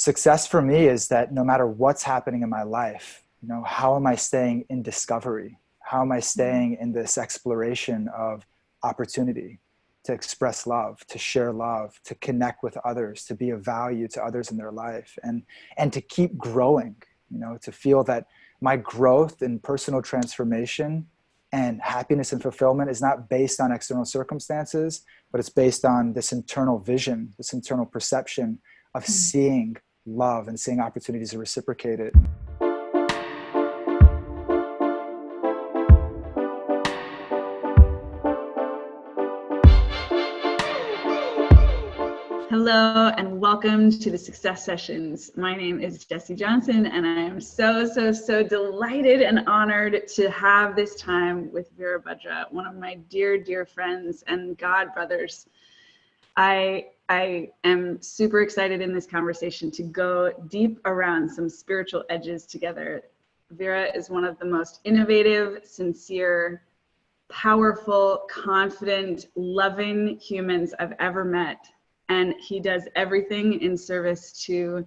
success for me is that no matter what's happening in my life, how am I staying in discovery? How am I staying in this exploration of opportunity to express love, to share love, to connect with others, to be of value to others in their life, and to keep growing, to feel that my growth and personal transformation and happiness and fulfillment is not based on external circumstances, but it's based on this internal vision, this internal perception of seeing love and seeing opportunities to reciprocate it. Hello and welcome to the Success Sessions. My name is Jessie Johnson and I am so delighted and honored to have this time with Vira Tansey, one of my dear friends and God brothers. I am super excited in this conversation to go deep around some spiritual edges together. Vira is one of the most innovative, sincere, powerful, confident, loving humans I've ever met. And he does everything in service to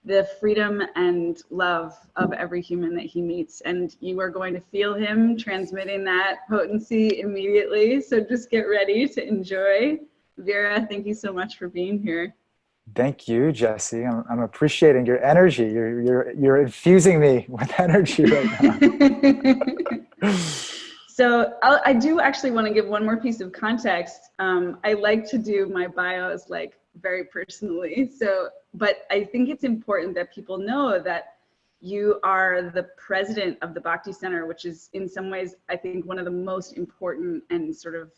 the freedom and love of every human that he meets. And you are going to feel him transmitting that potency immediately. So just get ready to enjoy. Vira, thank you so much for being here. Thank you, Jessie. I'm appreciating your energy. You're infusing me with energy right now. So I do actually want to give one more piece of context. I like to do my bios like very personally. But I think it's important that people know that you are the president of the Bhakti Center, which is in some ways, I think, one of the most important and sort of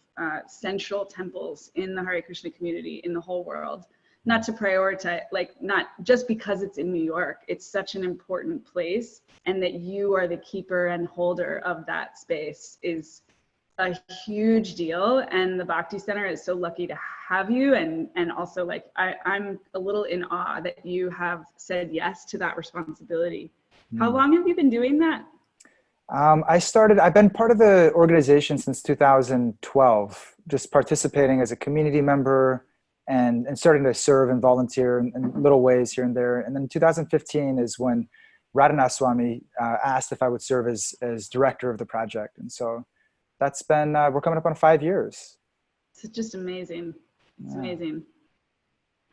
central temples in the Hare Krishna community in the whole world. Not to prioritize, not just because it's in New York, it's such an important place, and that you are the keeper and holder of that space is a huge deal. And the Bhakti Center is so lucky to have you. And also I'm a little in awe that you have said yes to that responsibility. How long have you been doing that? I've been part of the organization since 2012, just participating as a community member, and starting to serve and volunteer in little ways here and there. And then 2015 is when Radhanath Swami asked if I would serve as director of the project. And so that's been, we're coming up on 5 years. It's just amazing. It's amazing.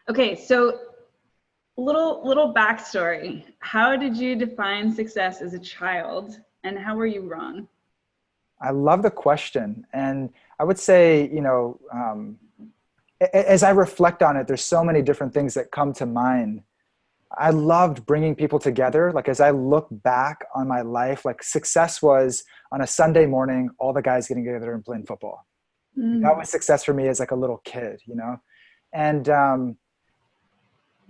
Okay, so little backstory. How did you define success as a child, and how were you wrong? I love the question. And I would say, as I reflect on it, there's so many different things that come to mind. I loved bringing people together. Like, as I look back on my life, like, success was on a Sunday morning, all the guys getting together and playing football. That was success for me as like a little kid,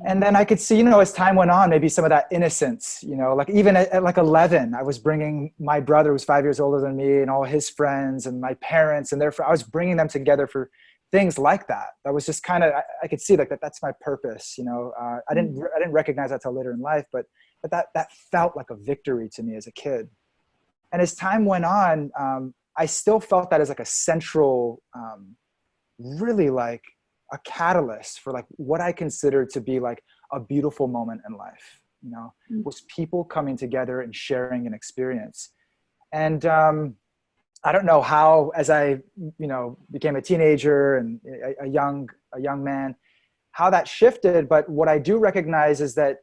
and then I could see, as time went on, maybe some of that innocence, like even at like 11, I was bringing my brother, who was 5 years older than me, and all his friends and my parents, and I was bringing them together for things like that. That was just kind of, I could see that's my purpose. I didn't recognize that till later in life, but that felt like a victory to me as a kid. And as time went on, I still felt that as like a central, really like a catalyst for like what I considered to be like a beautiful moment in life, was people coming together and sharing an experience. And, I don't know how, as I, became a teenager and a young man, how that shifted. But what I do recognize is that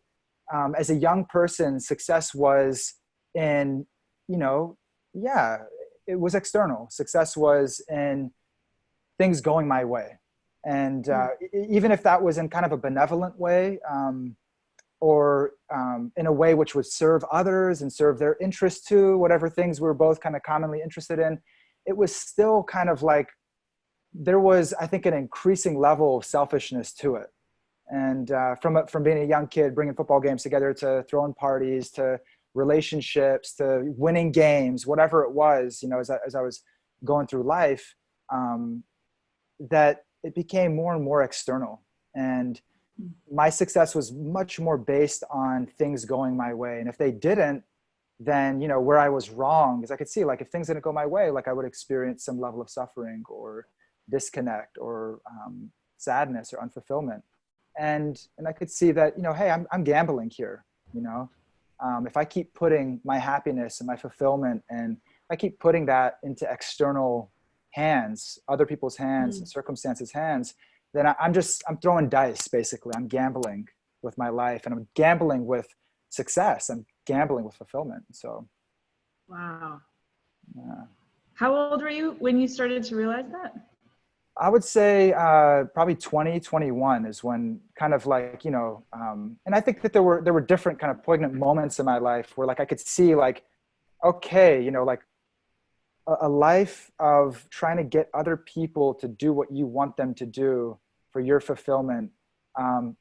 as a young person, success was in, it was external. Success was in things going my way. And even if that was in kind of a benevolent way, or in a way which would serve others and serve their interests too, whatever things we were both kind of commonly interested in, it was still kind of like, there was, I think, an increasing level of selfishness to it. And from being a young kid, bringing football games together, to throwing parties, to relationships, to winning games, whatever it was, as I was going through life, that it became more and more external. And my success was much more based on things going my way. And if they didn't, then, where I was wrong is I could see, like, if things didn't go my way, like, I would experience some level of suffering or disconnect or sadness or unfulfillment. And I could see that, you know, hey, I'm gambling here, you know. If I keep putting my happiness and my fulfillment, and I keep putting that into external hands, other people's hands, and circumstances' hands, then I'm throwing dice, basically. I'm gambling with my life, and I'm gambling with success. I'm gambling with fulfillment. So, wow. yeah. How old were you when you started to realize that? I would say probably 2021 is when kind of like, you know, and I think that there were different kind of poignant moments in my life where like I could see like, okay, you know, like a life of trying to get other people to do what you want them to do for your fulfillment. I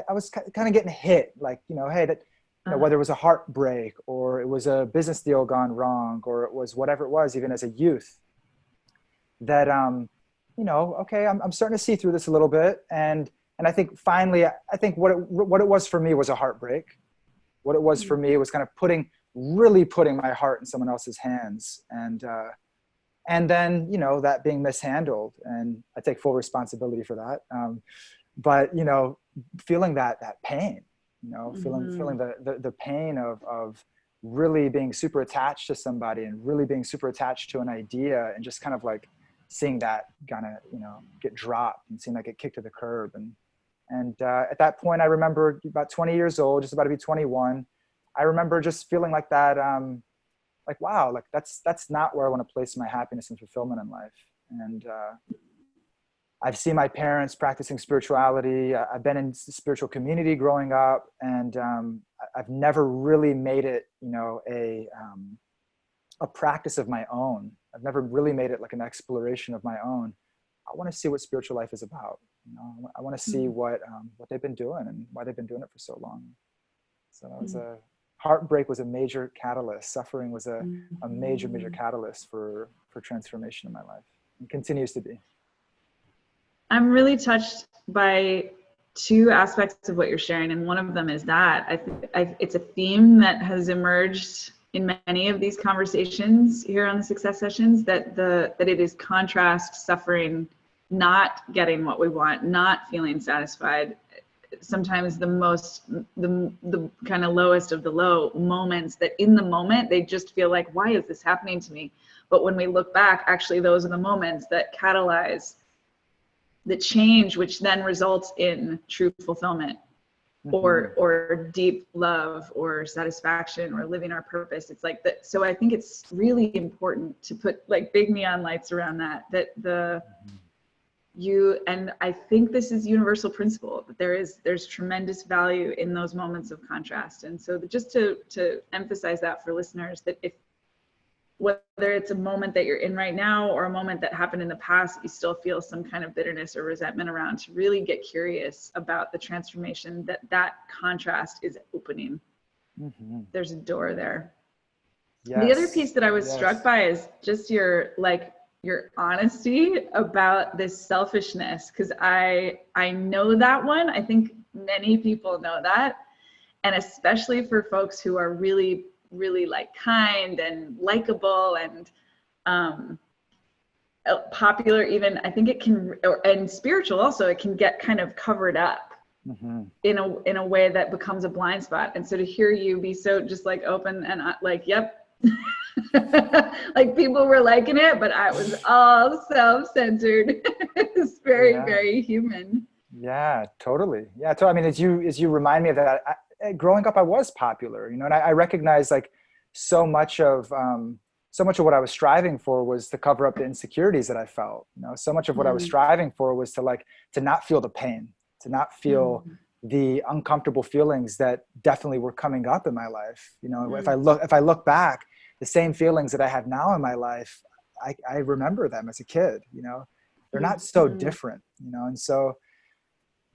was kind of getting hit, like, you know, hey, that, you know, whether it was a heartbreak or it was a business deal gone wrong, or it was whatever it was, even as a youth, that, you know, okay, I'm starting to see through this a little bit. And I think finally, I think what it was for me was a heartbreak. What it was for me was kind of really putting my heart in someone else's hands. And then, you know, that being mishandled, and I take full responsibility for that. But, you know, feeling that pain, you know, feeling the pain of really being super attached to somebody and really being super attached to an idea, and just kind of like seeing that kind of, you know, get dropped and seeing that get kicked to the curb. And at that point, I remember about 20 years old, just about to be 21. I remember just feeling like that, like, wow, like that's not where I want to place my happiness and fulfillment in life. And I've seen my parents practicing spirituality. I've been in spiritual community growing up, and I've never really made it, you know, a practice of my own. I've never really made it like an exploration of my own. I want to see what spiritual life is about. You know, I want to see what they've been doing and why they've been doing it for so long. So that was heartbreak was a major catalyst. Suffering was a major catalyst for transformation in my life, and continues to be. I'm really touched by two aspects of what you're sharing, and one of them is that I think it's a theme that has emerged in many of these conversations here on the Success Sessions, that it is contrast, suffering, not getting what we want, not feeling satisfied. Sometimes the kind of lowest of the low moments, that in the moment they just feel like, why is this happening to me? But when we look back, actually those are the moments that catalyze the change, which then results in true fulfillment, or deep love, or satisfaction, or living our purpose. It's like that. So I think it's really important to put like big neon lights around that and I think this is universal principle, that there's tremendous value in those moments of contrast. And so just to emphasize that for listeners, that if, whether it's a moment that you're in right now or a moment that happened in the past, you still feel some kind of bitterness or resentment around, to really get curious about the transformation that contrast is opening. There's a door there. Yes. The other piece that I was struck by is just your honesty about this selfishness, because I know that one. I think many people know that, and especially for folks who are really, really like kind and likable and popular, even, I think it can, and spiritual also, it can get kind of covered up in a way that becomes a blind spot. And so to hear you be so just like open and like, yep. Like people were liking it, but I was all self-centered. It's very, very human. Yeah, totally. Yeah, I mean, as you remind me of that, growing up, I was popular, you know, and I recognize like so much of what I was striving for was to cover up the insecurities that I felt. You know, so much of what I was striving for was to not feel the pain, to not feel the uncomfortable feelings that definitely were coming up in my life. You know, if I look back, the same feelings that I have now in my life, I remember them as a kid. You know, they're not so different. You know, and so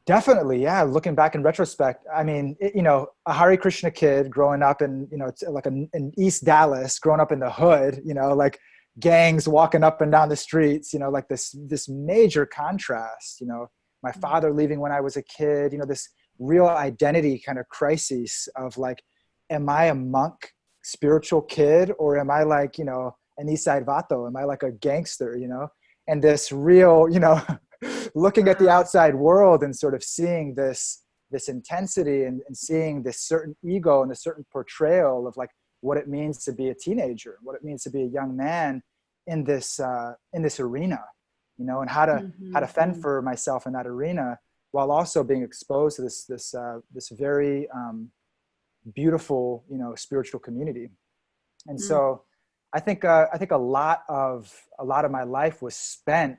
definitely, yeah. Looking back in retrospect, I mean, you know, a Hare Krishna kid growing up in, you know, it's like in East Dallas, growing up in the hood. You know, like gangs walking up and down the streets. You know, like this major contrast. You know, my father leaving when I was a kid. You know, this real identity kind of crisis of like, am I a monk spiritual kid, or am I like, you know, an East Side Vato? Am I like a gangster, you know? And this real, you know, looking at the outside world and sort of seeing this intensity and seeing this certain ego and a certain portrayal of like what it means to be a teenager, what it means to be a young man in this arena, you know, and how to fend for myself in that arena while also being exposed to this very beautiful, you know, spiritual community. And so I think a lot of my life was spent,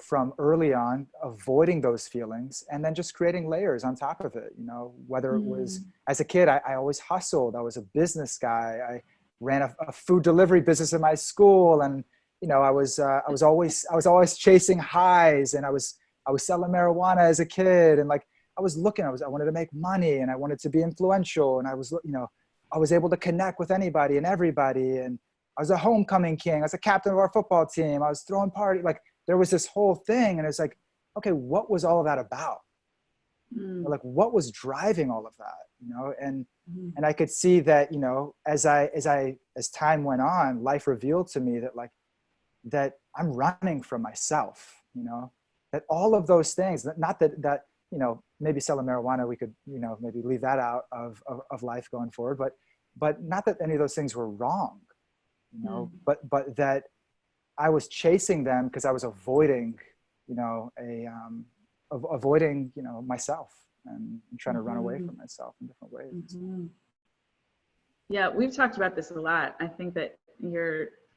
from early on avoiding those feelings and then just creating layers on top of it, you know, whether it was as a kid, I always hustled. I was a business guy. I ran a food delivery business in my school. And, you know, I was always chasing highs, and I was selling marijuana as a kid. And like, I wanted to make money, and I wanted to be influential. And I was able to connect with anybody and everybody. And I was a homecoming king. I was a captain of our football team. I was throwing parties. Like, there was this whole thing. And it's like, okay, what was all of that about? Like, what was driving all of that, you know? And I could see that, you know, as time went on, life revealed to me that I'm running from myself, you know, that all of those things, not that, you know, maybe selling marijuana, we could, you know, maybe leave that out of life going forward, but not that any of those things were wrong, you know, but that I was chasing them because I was avoiding, you know, avoiding, you know, myself and trying to run away from myself in different ways. Yeah, we've talked about this a lot. I think that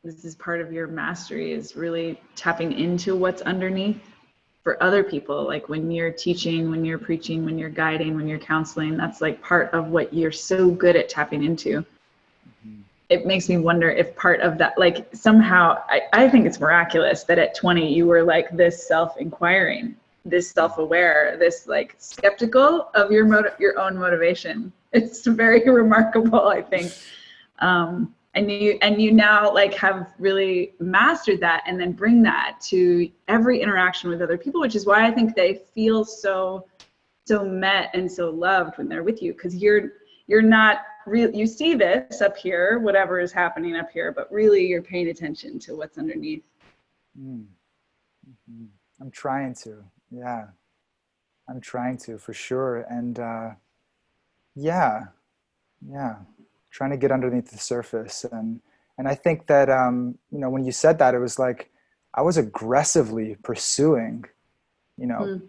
this is part of your mastery, is really tapping into what's underneath for other people. Like when you're teaching, when you're preaching, when you're guiding, when you're counseling, that's like part of what you're so good at tapping into. It makes me wonder if part of that, like somehow, I think it's miraculous that at 20 you were like this self-inquiring, this self-aware, this like skeptical of your own motivation. It's very remarkable, I think. And you now like have really mastered that, and then bring that to every interaction with other people, which is why I think they feel so met and so loved when they're with you, because you're not real. You see this up here, whatever is happening up here, but really you're paying attention to what's underneath. I'm trying to, yeah. I'm trying to, for sure. And yeah. Trying to get underneath the surface. And I think that, you know, when you said that, it was like, I was aggressively pursuing, you know,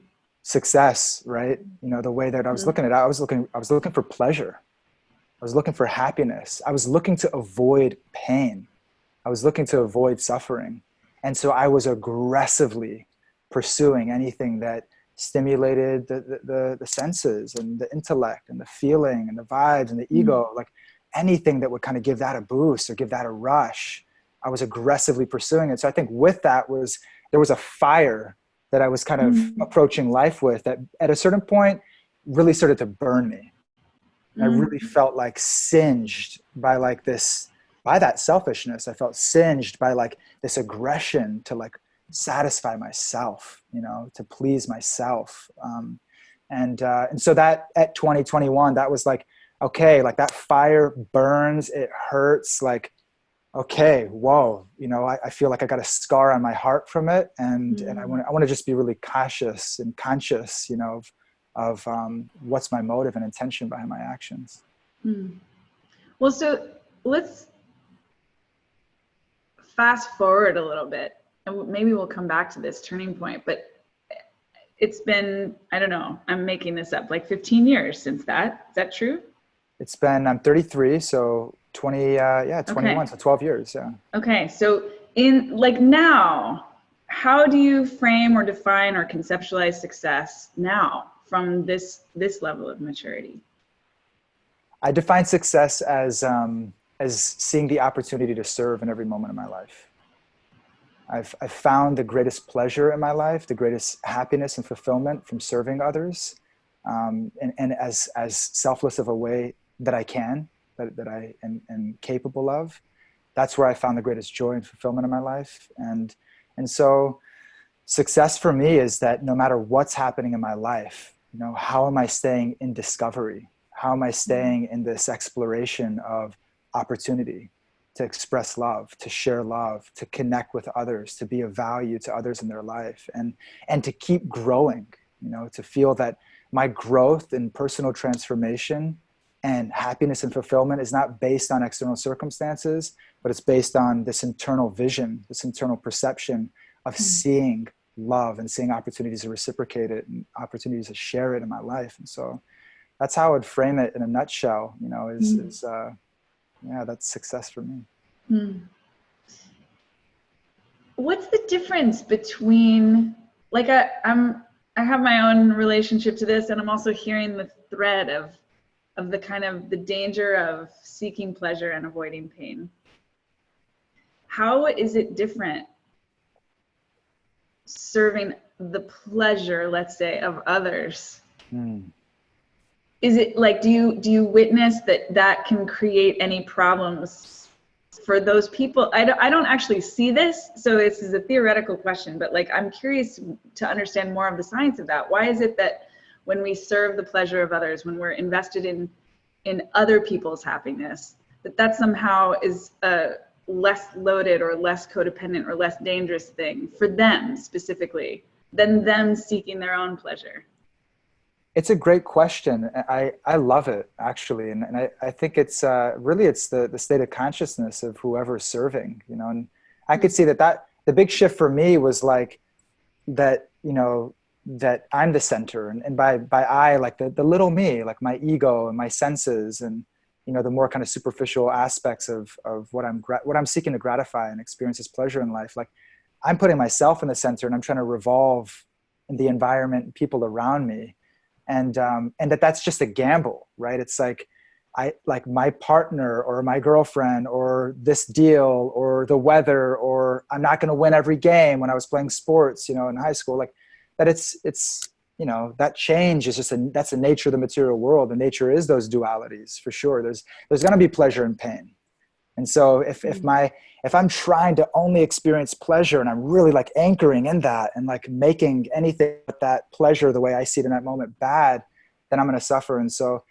success, right? You know, the way that I was looking at it, I was looking for pleasure. I was looking for happiness. I was looking to avoid pain. I was looking to avoid suffering. And so I was aggressively pursuing anything that stimulated the senses and the intellect and the feeling and the vibes and the ego, like anything that would kind of give that a boost or give that a rush. I was aggressively pursuing it. So I think with that there was a fire that I was kind of approaching life with that at a certain point really started to burn me. I really felt like singed by that selfishness. I felt singed by like this aggression to like satisfy myself, you know, to please myself. And so that at 2021, that was like, okay, like that fire burns, it hurts, like, okay, whoa, you know, I feel like I got a scar on my heart from it. And I want to just be really cautious and conscious, you know, of what's my motive and intention behind my actions. Well, so let's fast forward a little bit, and maybe we'll come back to this turning point, but it's been, I don't know, I'm making this up, like 15 years since that. Is that true? It's been, I'm 33, so 21, okay. So 12 years, yeah. Okay, so in like now, how do you frame or define or conceptualize success now from this level of maturity? I define success as seeing the opportunity to serve in every moment of my life. I've found the greatest pleasure in my life, the greatest happiness and fulfillment from serving others, and as selfless of a way that I can, that I am capable of. That's where I found the greatest joy and fulfillment in my life. And so success for me is that no matter what's happening in my life, you know, how am I staying in discovery? How am I staying in this exploration of opportunity to express love, to share love, to connect with others, to be of value to others in their life, and to keep growing, you know, to feel that my growth and personal transformation and happiness and fulfillment is not based on external circumstances, but it's based on this internal vision, this internal perception of seeing love and seeing opportunities to reciprocate it and opportunities to share it in my life. And so that's how I would frame it in a nutshell, you know, yeah, that's success for me. What's the difference between, like, I have my own relationship to this, and I'm also hearing the thread of the kind of the danger of seeking pleasure and avoiding pain. How is it different serving the pleasure, let's say, of others? Is it like, do you witness that can create any problems for those people? I don't actually see this, so this is a theoretical question, but like, I'm curious to understand more of the science of that. Why is it that when we serve the pleasure of others, when we're invested in other people's happiness, that somehow is a less loaded or less codependent or less dangerous thing for them specifically than them seeking their own pleasure? It's a great question. I love it, actually. And I think it's really, it's the state of consciousness of whoever's serving, you know. And I could see that the big shift for me was like that, you know, that I'm the center, and by I, like the little me, like my ego and my senses, and, you know, the more kind of superficial aspects of what I'm seeking to gratify and experience as pleasure in life. Like, I'm putting myself in the center, and I'm trying to revolve in the environment and people around me. And that's just a gamble, right? It's like, like my partner or my girlfriend or this deal or the weather, or I'm not going to win every game when I was playing sports, you know, in high school, like that. It's, you know, that change is just that's the nature of the material world. And nature is those dualities for sure. There's going to be pleasure and pain. And so if I'm trying to only experience pleasure, and I'm really like anchoring in that and like making anything but that pleasure the way I see it in that moment bad, then I'm going to suffer. And so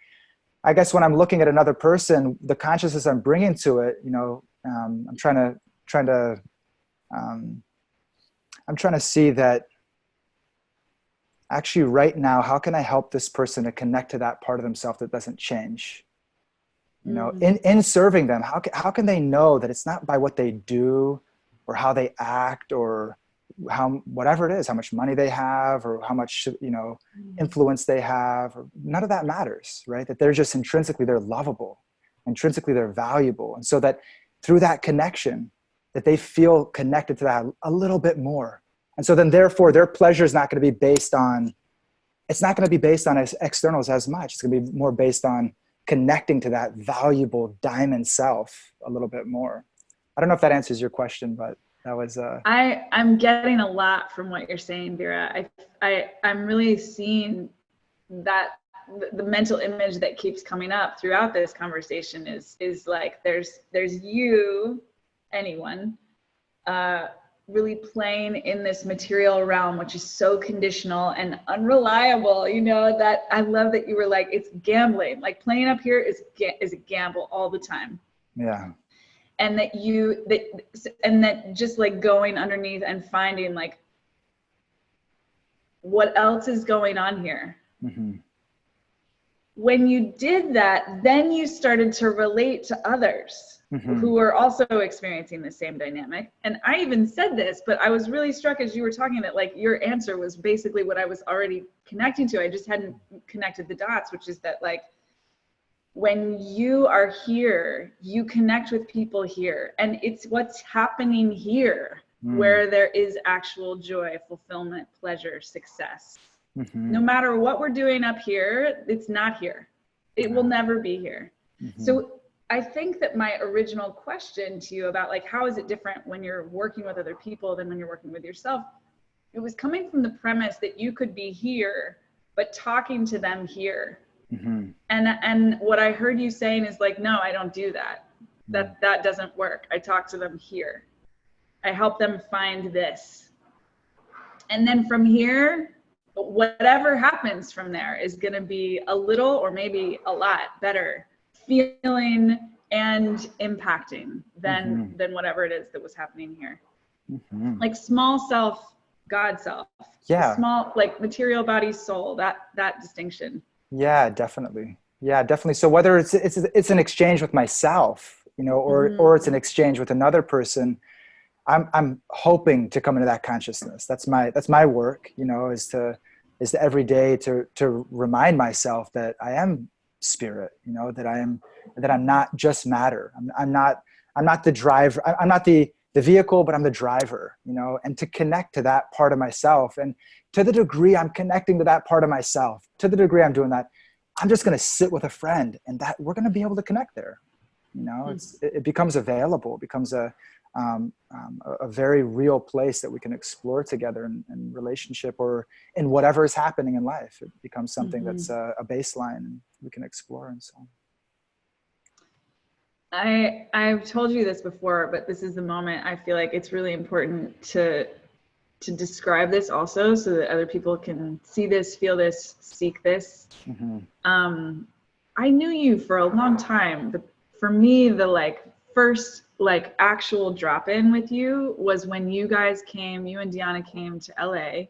I guess when I'm looking at another person, the consciousness I'm bringing to it, you know, I'm trying to see that actually right now, how can I help this person to connect to that part of themselves that doesn't change? You know, in serving them, how can they know that it's not by what they do or how they act or whatever it is, how much money they have or how much, you know, influence they have, or none of that matters, right? That they're just intrinsically, they're lovable, intrinsically they're valuable. And so that through that connection, that they feel connected to that a little bit more. And so then therefore their pleasure is not going to be based on, externals as much. It's going to be more based on connecting to that valuable diamond self a little bit more. I don't know if that answers your question, but that was I'm getting a lot from what you're saying, Vira. I'm really seeing that the mental image that keeps coming up throughout this conversation is like there's you, anyone, really playing in this material realm, which is so conditional and unreliable, you know. That I love that you were like, it's gambling. Like playing up here is a gamble all the time. Yeah. And that just like going underneath and finding like what else is going on here. When you did that, then you started to relate to others who are also experiencing the same dynamic. And I even said this, but I was really struck as you were talking that like your answer was basically what I was already connecting to. I just hadn't connected the dots, which is that like when you are here, you connect with people here, and it's what's happening here where there is actual joy, fulfillment, pleasure, success. No matter what we're doing up here, it's not here. It will never be here. So I think that my original question to you about like, how is it different when you're working with other people than when you're working with yourself? It was coming from the premise that you could be here, but talking to them here. And what I heard you saying is like, no, I don't do that. That doesn't work. I talk to them here. I help them find this. And then from here, whatever happens from there is going to be a little or maybe a lot better feeling and impacting than whatever it is that was happening here. Like small self, God self. Yeah. Small, like material body, soul, that distinction. Yeah, definitely. Yeah, definitely. So whether it's an exchange with myself, you know, or it's an exchange with another person, I'm hoping to come into that consciousness. That's my work, you know, is to every day to remind myself that I am spirit, you know, that I'm not just matter. I'm not the driver. I'm not the vehicle, but I'm the driver, you know, and to connect to that part of myself. And to the degree I'm connecting to that part of myself, to the degree I'm doing that, I'm just going to sit with a friend and that we're going to be able to connect there. You know, it becomes available, it becomes a very real place that we can explore together in relationship or in whatever is happening in life. It becomes something that's a baseline and we can explore and so on. I've told you this before, but this is the moment I feel like it's really important to describe this also so that other people can see this, feel this, seek this. I knew you for a long time. For me, the first actual drop-in with you was when you guys came, you and Deanna came to LA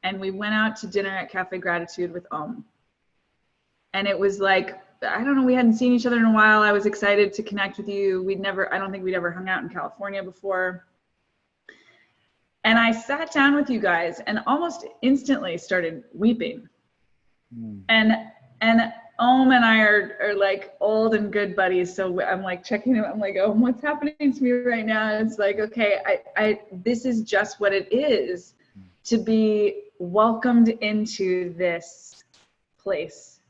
and we went out to dinner at Cafe Gratitude with And it was like, I don't know, we hadn't seen each other in a while. I was excited to connect with you. I don't think we'd ever hung out in California before. And I sat down with you guys and almost instantly started weeping. And and I are like old and good buddies. So I'm like checking him. I'm like, oh, what's happening to me right now? And it's like, okay, I this is just what it is to be welcomed into this place.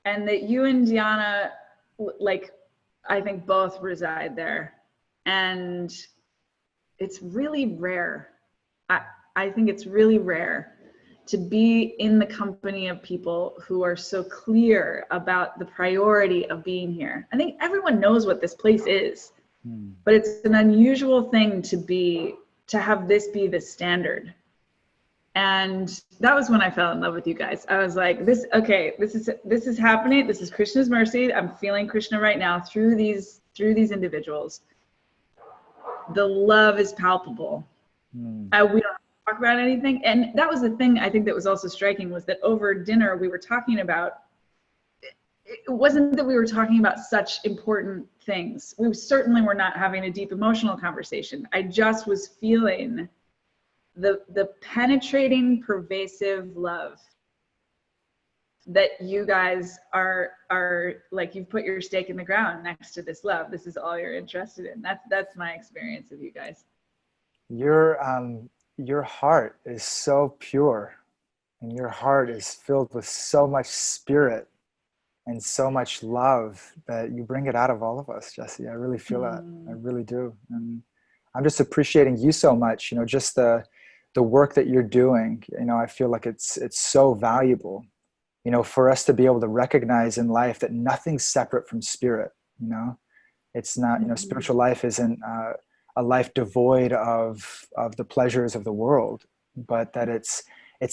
And that you and Deanna, I think both reside there. And it's really rare. I think it's really rare to be in the company of people who are so clear about the priority of being here. I think everyone knows what this place is, but it's an unusual thing to have this be the standard. And that was when I fell in love with you guys. I was like, this is happening. This is Krishna's mercy. I'm feeling Krishna right now through these individuals. The love is palpable. We don't talk about anything. And that was the thing I think that was also striking, was that over dinner we were talking about, it wasn't that we were talking about such important things. We certainly were not having a deep emotional conversation. I just was feeling the penetrating, pervasive love that you guys are like, you've put your stake in the ground next to this love. This is all you're interested in. That's my experience of you guys. Your heart is so pure, and your heart is filled with so much spirit and so much love that you bring it out of all of us, Jesse. I really feel that. I really do. And I'm just appreciating you so much, you know, just the work that you're doing. You know, I feel like it's so valuable, you know, for us to be able to recognize in life that nothing's separate from spirit. You know, it's not, you know, spiritual life isn't a life devoid of the pleasures of the world, but that it's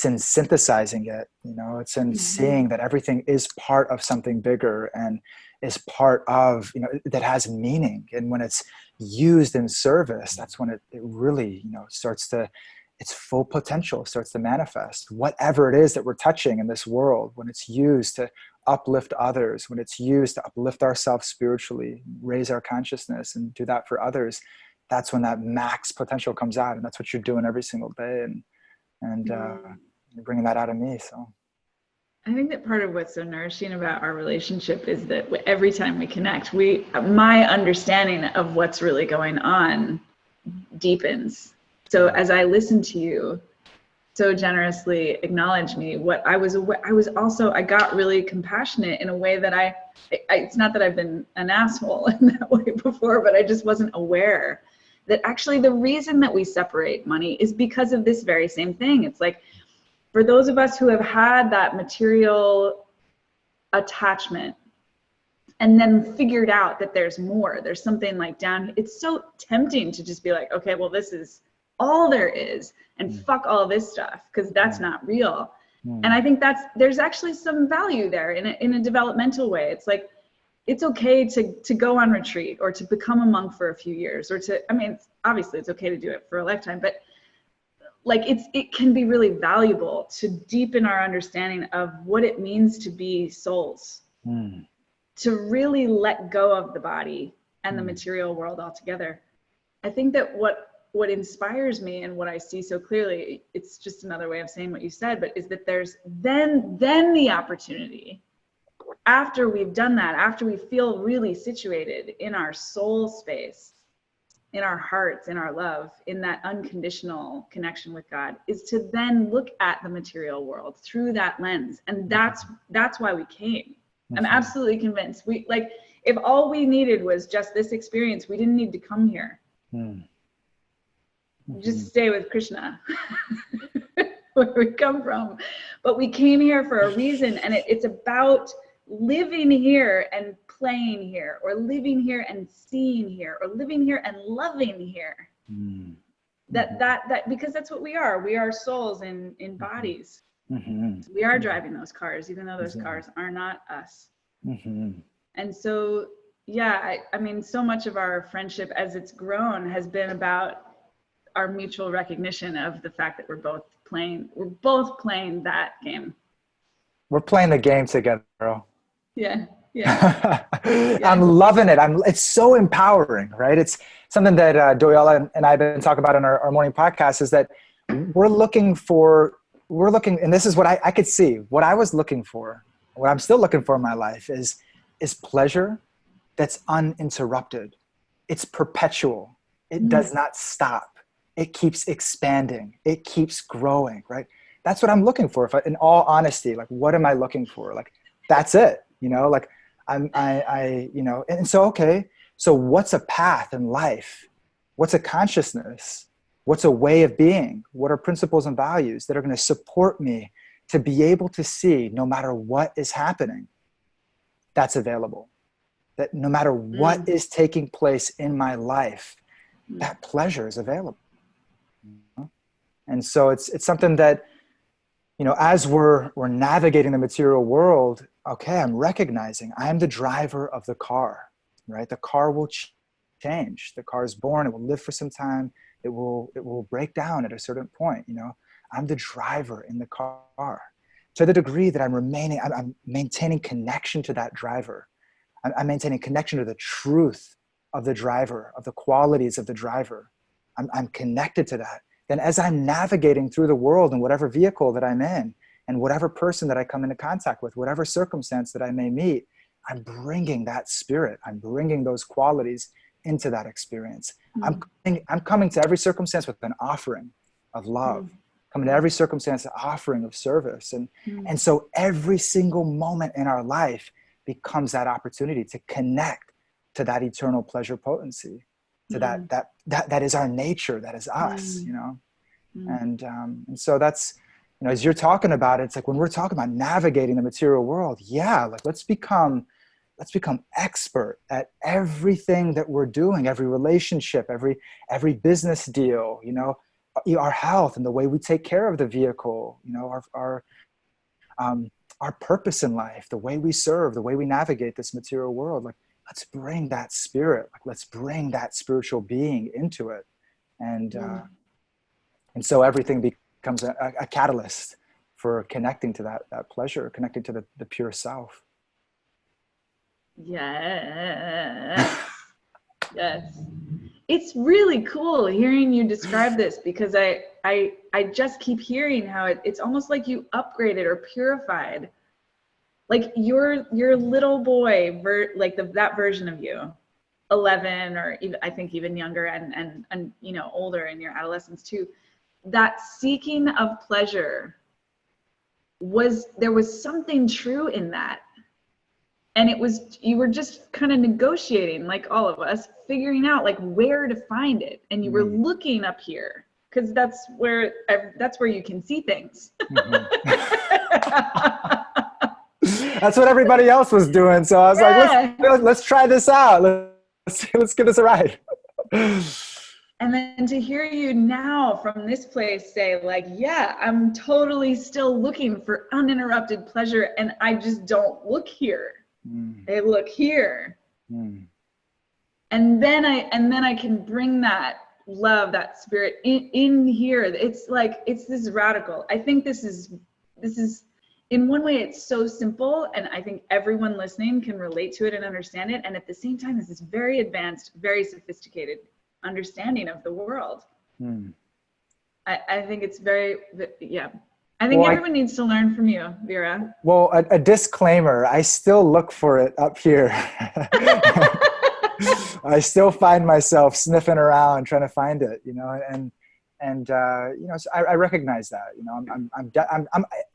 in synthesizing it, you know, it's in seeing that everything is part of something bigger and is part of, you know, that has meaning. And when it's used in service, that's when it really, you know, its full potential starts to manifest. Whatever it is that we're touching in this world, when it's used to uplift others, when it's used to uplift ourselves spiritually, raise our consciousness and do that for others, that's when that max potential comes out. And that's what you're doing every single day. And you're bringing that out of me. So I think that part of what's so nourishing about our relationship is that every time we connect, my understanding of what's really going on deepens. So as I listen to you so generously acknowledge me, I got really compassionate in a way that it's not that I've been an asshole in that way before, but I just wasn't aware that actually the reason that we separate money is because of this very same thing. It's like, for those of us who have had that material attachment and then figured out that there's more, there's something like down, it's so tempting to just be like, okay, well, this is all there is, and fuck all this stuff, because that's not real. And I think there's actually some value there in a developmental way. It's like, it's okay to go on retreat or to become a monk for a few years or to, I mean, obviously it's okay to do it for a lifetime, but like it can be really valuable to deepen our understanding of what it means to be souls, to really let go of the body and the material world altogether. I think that what inspires me and what I see so clearly, it's just another way of saying what you said, but is that there's then the opportunity after we've done that, after we feel really situated in our soul space, in our hearts, in our love, in that unconditional connection with God, is to then look at the material world through that lens. And that's why we came. I'm absolutely convinced. We, like, if all we needed was just this experience, we didn't need to come here. Just stay with Krishna, where we come from. But we came here for a reason, and it's about living here and playing here, or living here and seeing here, or living here and loving here. That because that's what we are. We are souls in bodies. We are driving those cars, even though those cars are not us. And so, yeah, I mean, so much of our friendship as it's grown has been about our mutual recognition of the fact that we're both playing that game. We're playing the game together, bro. Yeah. I'm loving it. It's so empowering, right? It's something that Doyala and I have been talking about in our morning podcast, is that we're looking, and this is what I could see, what I was looking for, what I'm still looking for in my life is pleasure that's uninterrupted. It's perpetual. It does not stop. It keeps expanding. It keeps growing, right? That's what I'm looking for. In all honesty, like, what am I looking for? Like, that's it, like and so, okay, so what's a path in life? What's a consciousness? What's a way of being? What are principles and values that are going to support me to be able to see, no matter what is happening, that's available? That no matter what is taking place in my life, that pleasure is available. And so it's something that, as we're navigating the material world, okay, I'm recognizing I'm the driver of the car, right? The car will change. The car is born. It will live for some time. It will break down at a certain point. I'm the driver in the car. To the degree that I'm maintaining connection to that driver. I'm maintaining connection to the truth of the driver, of the qualities of the driver. I'm connected to that. Then as I'm navigating through the world in whatever vehicle that I'm in, and whatever person that I come into contact with, whatever circumstance that I may meet, I'm bringing that spirit. I'm bringing those qualities into that experience. I'm coming to every circumstance with an offering of love. Coming to every circumstance, an offering of service. And so every single moment in our life becomes that opportunity to connect to that eternal pleasure potency, to that is our nature, that is us, And so that's, as you're talking about it, it's like when we're talking about navigating the material world, like let's become expert at everything that we're doing, every relationship, every business deal, our health and the way we take care of the vehicle, our purpose in life, the way we serve, the way we navigate this material world. Like, let's bring that spirit, let's bring that spiritual being into it. And so everything becomes a catalyst for connecting to that pleasure, connecting to the pure self. Yes. It's really cool hearing you describe this, because I just keep hearing how it's almost like you upgraded or purified, like your little boy, that version of you, 11, or even, I think even younger and older in your adolescence too. That seeking of pleasure there was something true in that. And you were just kind of negotiating, like all of us, figuring out like where to find it. And you were looking up here, because that's where you can see things. That's what everybody else was doing. So I was like, let's try this out. Let's give this a ride. And then to hear you now from this place say like, I'm totally still looking for uninterrupted pleasure, and I just don't look here. Hey, look here. And then I can bring that love, that spirit in here. It's like, it's this radical. I think this is in one way, it's so simple, and I think everyone listening can relate to it and understand it. And at the same time, it's this very advanced, very sophisticated understanding of the world. I think it's very, yeah. I think everyone needs to learn from you, Vira. Well, a disclaimer, I still look for it up here. I still find myself sniffing around trying to find it, you know, and you know, so I recognize that, you know,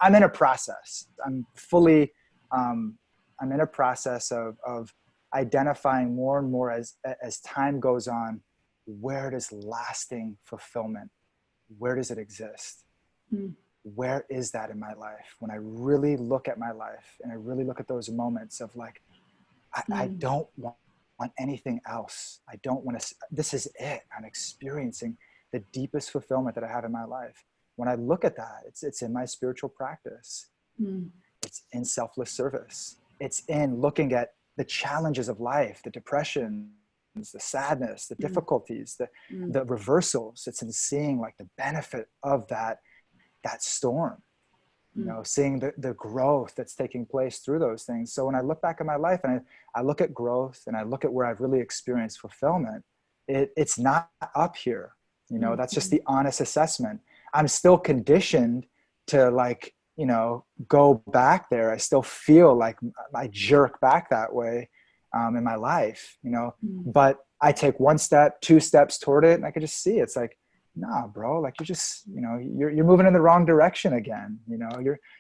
I'm in a process. I'm fully, I'm in a process of identifying more and more as time goes on, where does lasting fulfillment, where does it exist? Where is that in my life? When I really look at my life and I really look at those moments of like, I don't want anything else. I don't want to, this is it. I'm experiencing the deepest fulfillment that I have in my life. When I look at that, it's in my spiritual practice. It's in selfless service. It's in looking at the challenges of life, the depression, the sadness, the difficulties, the reversals. It's in seeing like the benefit of that storm, you know, seeing the growth that's taking place through those things. So when I look back at my life and I look at growth and I look at where I've really experienced fulfillment, it's not up here, you know, that's just the honest assessment. I'm still conditioned to like, you know, go back there. I still feel like I jerk back that way in my life, you know, but I take one step, two steps toward it, and I could just see it's like, nah, bro, like you're just, you know, you're moving in the wrong direction again. You know,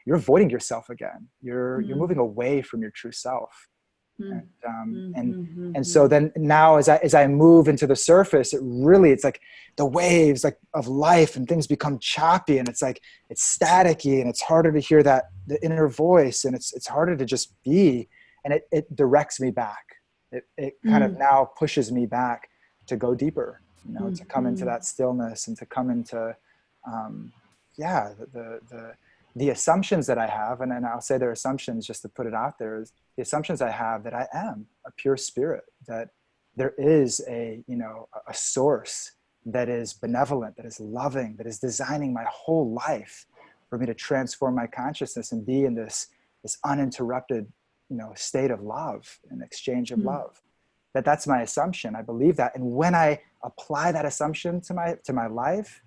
you're avoiding yourself again. You're moving away from your true self. And so then now as I move into the surface, it's like the waves like of life and things become choppy and it's like, it's staticky and it's harder to hear the inner voice and it's harder to just be, and it directs me back. It kind of now pushes me back to go deeper, you know, to come into that stillness and to come into, the assumptions that I have, and then I'll say they're assumptions just to put it out there, is the assumptions I have that I am a pure spirit, that there is a source that is benevolent, that is loving, that is designing my whole life for me to transform my consciousness and be in this uninterrupted, you know, state of love and exchange of love. That's my assumption. I believe that. And when I apply that assumption to my life,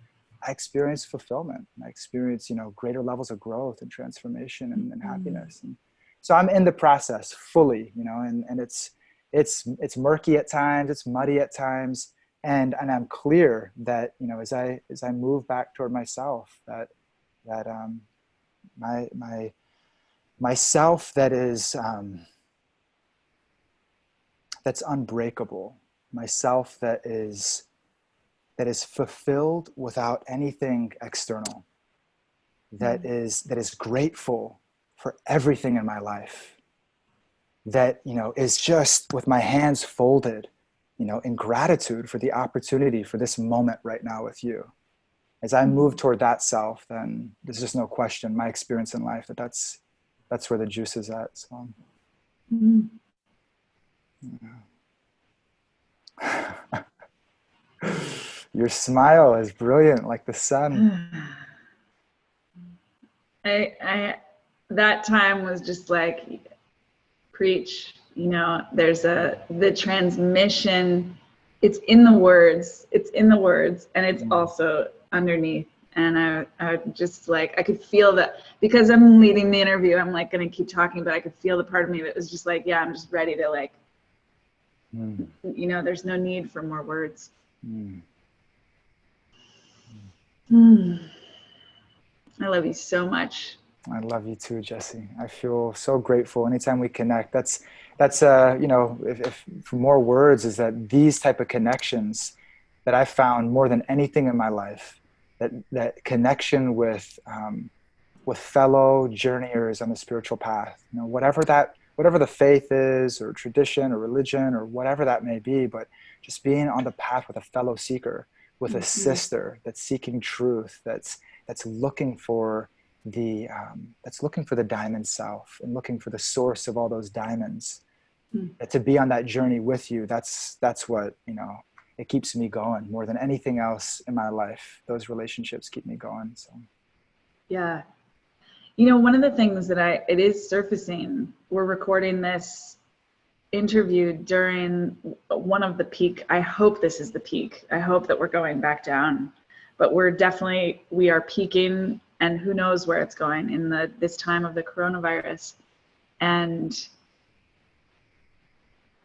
I experience fulfillment. I experience, you know, greater levels of growth and transformation and happiness. And so I'm in the process fully, you know, and it's murky at times, it's muddy at times. And I'm clear that, you know, as I move back toward myself, that myself that is, that's unbreakable, myself that is fulfilled without anything external, that is grateful for everything in my life, that, you know, is just with my hands folded, you know, in gratitude for the opportunity for this moment right now with you. As I move toward that self, then there's just no question, my experience in life, that's where the juice is at. So. Yeah. Your smile is brilliant, like the sun. That time was just like, preach, you know, the transmission, it's in the words, and it's also underneath. And I just like, I could feel that, because I'm leading the interview, I'm like going to keep talking, but I could feel the part of me that was just like, yeah, I'm just ready to like, you know, there's no need for more words. I love you so much. I love you too, Jesse. I feel so grateful anytime we connect. That's you know, if for more words, is that these type of connections that I found more than anything in my life, that connection with fellow journeyers on the spiritual path, you know, whatever the faith is, or tradition, or religion, or whatever that may be, but just being on the path with a fellow seeker, with a sister that's seeking truth, that's looking for that's looking for the diamond self and looking for the source of all those diamonds. Mm. To be on that journey with you, that's what, it keeps me going more than anything else in my life. Those relationships keep me going. So yeah. One of the things that it is surfacing, we're recording this interview during one of the peak. I hope this is the peak. I hope that we're going back down, but we are peaking, and who knows where it's going in this time of the coronavirus. And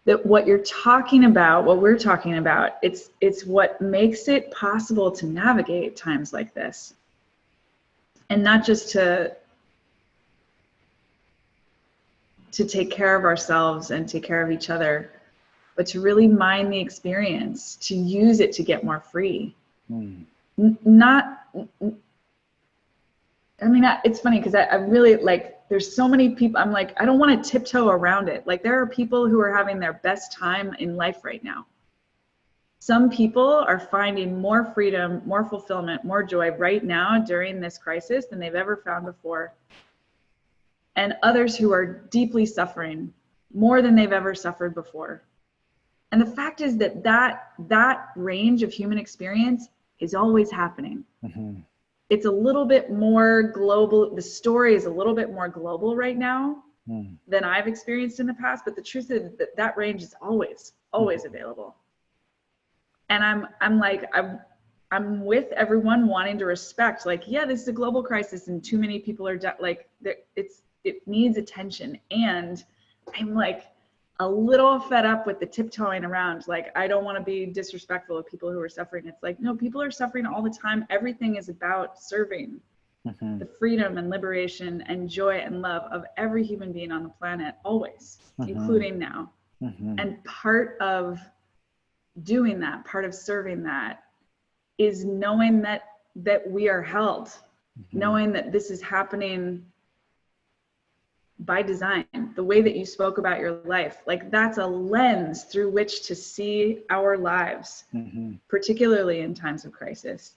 that what we're talking about, it's what makes it possible to navigate times like this. And not just to take care of ourselves and take care of each other, but to really mind the experience, to use it to get more free. It's funny because I really there's so many people, I'm like, I don't want to tiptoe around it. Like, there are people who are having their best time in life right now. Some people are finding more freedom, more fulfillment, more joy right now during this crisis than they've ever found before. And others who are deeply suffering more than they've ever suffered before. And the fact is that range of human experience is always happening. Mm-hmm. It's a little bit more global. The story is a little bit more global right now than I've experienced in the past. But the truth is that range is always available. And I'm with everyone wanting to respect, this is a global crisis and too many people are it needs attention. And I'm a little fed up with the tiptoeing around. I don't want to be disrespectful of people who are suffering. It's no, people are suffering all the time. Everything is about serving the freedom and liberation and joy and love of every human being on the planet, always, including now. And part of doing that, part of serving that, is knowing that we are held, knowing that this is happening by design. The way that you spoke about your life, that's a lens through which to see our lives, particularly in times of crisis.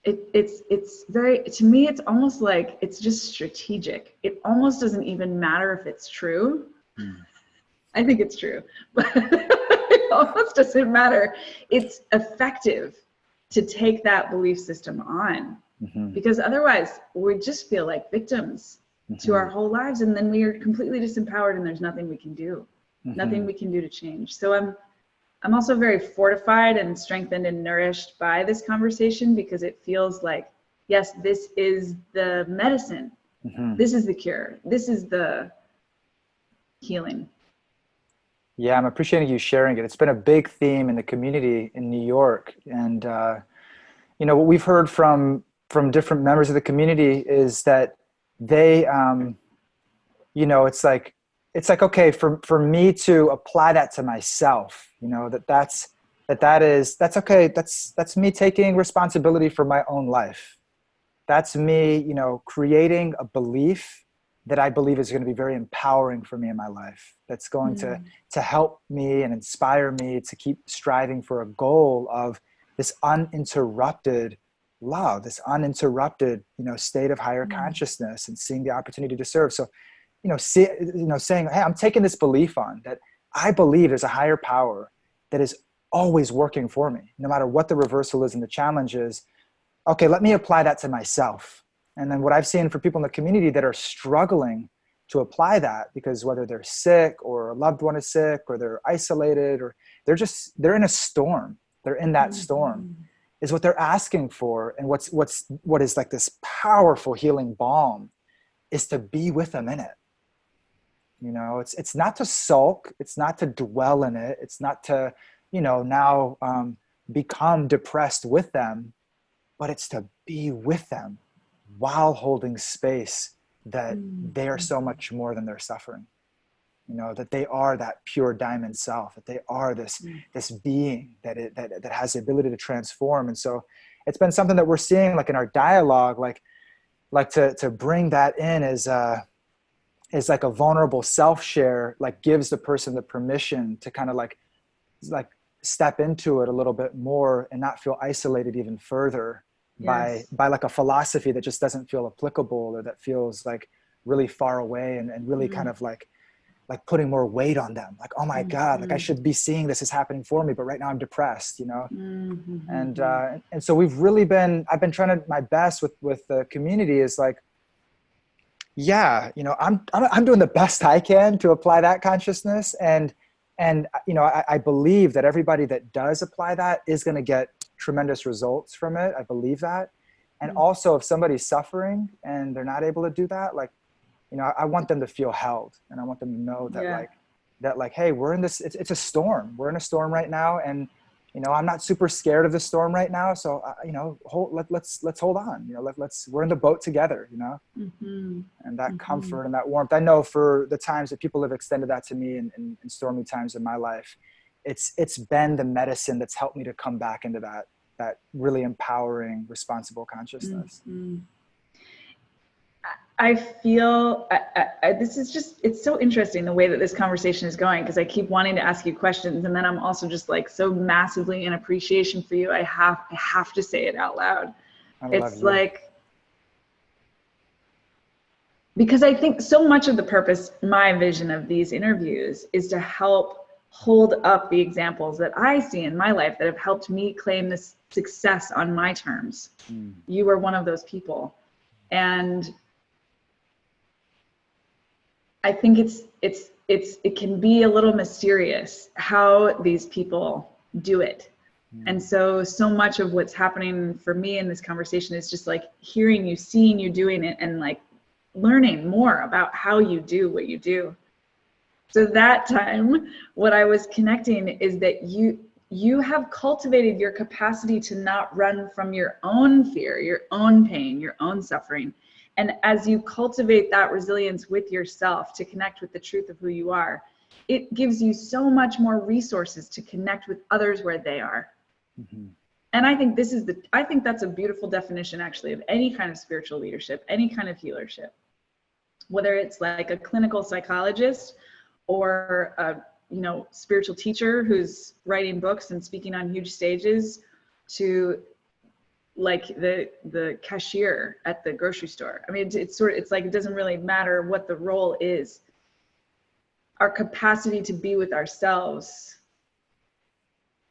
It's very, to me, it's almost like it's just strategic. It almost doesn't even matter if it's true. I think it's true, but it almost doesn't matter. It's effective to take that belief system on. Because otherwise we just feel like victims to our whole lives, and then we are completely disempowered and there's nothing we can do, nothing we can do to change. So I'm also very fortified and strengthened and nourished by this conversation, because it feels like, yes, this is the medicine, this is the cure, this is the healing. Yeah, I'm appreciating you sharing it. It's been a big theme in the community in New York, and what we've heard from different members of the community is that they, it's like, okay, for me to apply that to myself, that's okay. That's me taking responsibility for my own life. That's me, creating a belief that I believe is going to be very empowering for me in my life. That's going to help me and inspire me to keep striving for a goal of this uninterrupted love, this uninterrupted, state of higher consciousness, and seeing the opportunity to serve. So, saying, hey, I'm taking this belief on that I believe there's a higher power that is always working for me, no matter what the reversal is and the challenge is. Okay, let me apply that to myself. And then what I've seen for people in the community that are struggling to apply that, because whether they're sick or a loved one is sick or they're isolated or they're in a storm, they're in that storm, is what they're asking for. And what is like this powerful healing balm is to be with them in it. It's not to sulk. It's not to dwell in it. It's not to, now become depressed with them, but it's to be with them while holding space that they are so much more than their suffering. That they are that pure diamond self, that they are this being that has the ability to transform. And so it's been something that we're seeing like in our dialogue, like to bring that in is like a vulnerable self-share, like gives the person the permission to kind of like step into it a little bit more and not feel isolated even further. Yes. by like a philosophy that just doesn't feel applicable, or that feels like really far away, and really kind of like putting more weight on them. Like, oh my God, like I should be seeing this is happening for me, but right now I'm depressed, you know? And so I've been trying to my best with the community is like, yeah, you know, I'm doing the best I can to apply that consciousness. And, you know, I believe that everybody that does apply that is going to get tremendous results from it. I believe that. And also if somebody's suffering and they're not able to do that, like, you know, I want them to feel held, and I want them to know that like, hey, we're in this, it's a storm. We're in a storm right now. And, you know, I'm not super scared of the storm right now. So, you know, let's hold on, you know, we're in the boat together, you know, and that comfort and that warmth. I know for the times that people have extended that to me in stormy times in my life, it's been the medicine that's helped me to come back into that really empowering, responsible consciousness. I feel this is just, it's so interesting the way that this conversation is going, because I keep wanting to ask you questions, and then I'm also just like so massively in appreciation for you. I have to say it out loud. It's like, because I think so much of the purpose, my vision of these interviews is to help hold up the examples that I see in my life that have helped me claim this success on my terms. You are one of those people. And I think it can be a little mysterious how these people do it. And so much of what's happening for me in this conversation is just like hearing you, seeing you doing it, and like learning more about how you do what you do. So that time, what I was connecting is that you have cultivated your capacity to not run from your own fear, your own pain, your own suffering. And as you cultivate that resilience with yourself to connect with the truth of who you are, it gives you so much more resources to connect with others where they are. And I think that's a beautiful definition actually of any kind of spiritual leadership, any kind of healership, whether it's like a clinical psychologist or a, you know, spiritual teacher who's writing books and speaking on huge stages, to like the cashier at the grocery store. I mean, it's like, it doesn't really matter what the role is. Our capacity to be with ourselves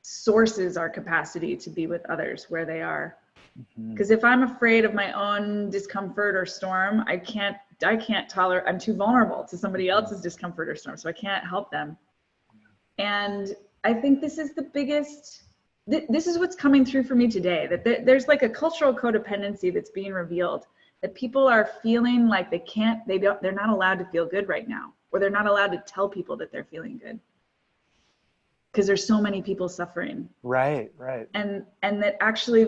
sources our capacity to be with others where they are. Because if I'm afraid of my own discomfort or storm, I can't tolerate, I'm too vulnerable to somebody else's discomfort or storm, so I can't help them. And I think this is the biggest, this is what's coming through for me today, that there's like a cultural codependency that's being revealed, that people are feeling like they're not allowed to feel good right now, or they're not allowed to tell people that they're feeling good, because there's so many people suffering. Right. And that actually